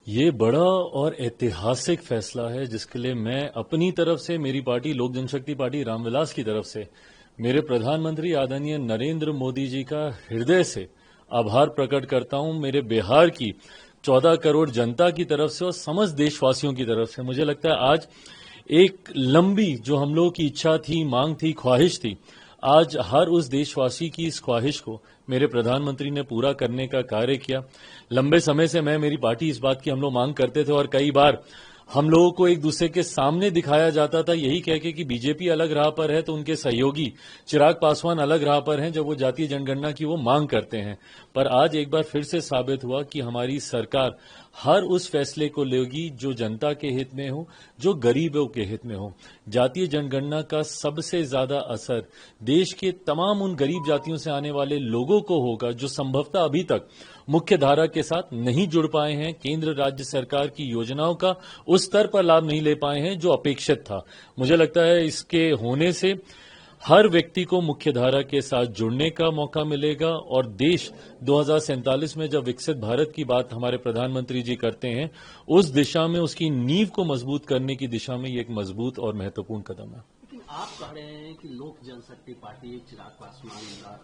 ये बड़ा और ऐतिहासिक फैसला है जिसके लिए मैं अपनी तरफ से, मेरी पार्टी लोक जनशक्ति पार्टी रामविलास की तरफ से मेरे प्रधानमंत्री आदरणीय नरेंद्र मोदी जी का हृदय से आभार प्रकट करता हूं। मेरे बिहार की 14 करोड़ जनता की तरफ से और समस्त देशवासियों की तरफ से मुझे लगता है आज एक लंबी जो हम लोगों की इच्छा थी, मांग थी, ख्वाहिश थी, आज हर उस देशवासी की इस ख्वाहिश को मेरे प्रधानमंत्री ने पूरा करने का कार्य किया। लंबे समय से मेरी पार्टी इस बात की हम लोग मांग करते थे और कई बार हम लोगों को एक दूसरे के सामने दिखाया जाता था यही कह के कि बीजेपी अलग राह पर है तो उनके सहयोगी चिराग पासवान अलग राह पर हैं जब वो जातीय जनगणना की वो मांग करते हैं। पर आज एक बार फिर से साबित हुआ कि हमारी सरकार हर उस फैसले को लेगी जो जनता के हित में हो, जो गरीबों के हित में हो। जातीय जनगणना का सबसे ज्यादा असर देश के तमाम उन गरीब जातियों से आने वाले लोगों को होगा जो संभवतः अभी तक मुख्य धारा के साथ नहीं जुड़ पाए हैं, केंद्र राज्य सरकार की योजनाओं का उस स्तर पर लाभ नहीं ले पाए हैं जो अपेक्षित था। मुझे लगता है इसके होने से हर व्यक्ति को मुख्य धारा के साथ जुड़ने का मौका मिलेगा और देश 2047 में जब विकसित भारत की बात हमारे प्रधानमंत्री जी करते हैं, उस दिशा में उसकी नींव को मजबूत करने की दिशा में ये एक मजबूत और महत्वपूर्ण कदम है। लेकिन आप कह रहे हैं कि लोक जनशक्ति पार्टी चिराग पासवान,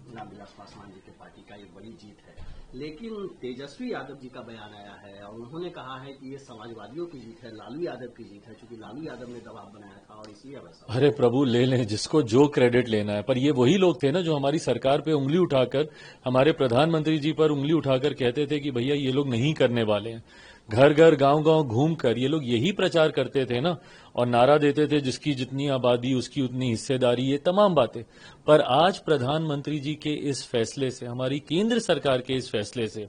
रामविलास पासवान जी की पार्टी का ये बड़ी जीत है, लेकिन तेजस्वी यादव जी का बयान आया है और उन्होंने कहा है कि ये समाजवादियों की जीत है, लालू यादव की जीत है, क्योंकि लालू यादव ने दबाव बनाया था और इसलिए वैसा। अरे प्रभु, ले लें जिसको जो क्रेडिट लेना है, पर ये वही लोग थे ना जो हमारी सरकार पे उंगली उठाकर, हमारे प्रधानमंत्री जी पर उंगली उठाकर कहते थे कि भैया ये लोग नहीं करने वाले हैं। घर घर गांव गांव घूमकर ये लोग यही प्रचार करते थे ना और नारा देते थे जिसकी जितनी आबादी उसकी उतनी हिस्सेदारी, ये तमाम बातें। पर आज प्रधानमंत्री जी के इस फैसले से, हमारी केंद्र सरकार के इस फैसले से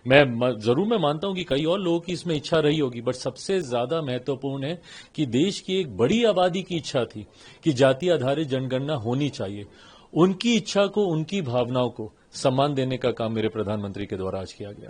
मैं मानता हूं कि कई और लोगों की इसमें इच्छा रही होगी, बट सबसे ज्यादा महत्वपूर्ण है कि देश की एक बड़ी आबादी की इच्छा थी कि जाति आधारित जनगणना होनी चाहिए। उनकी इच्छा को, उनकी भावनाओं को सम्मान देने का काम मेरे प्रधानमंत्री के द्वारा आज किया गया।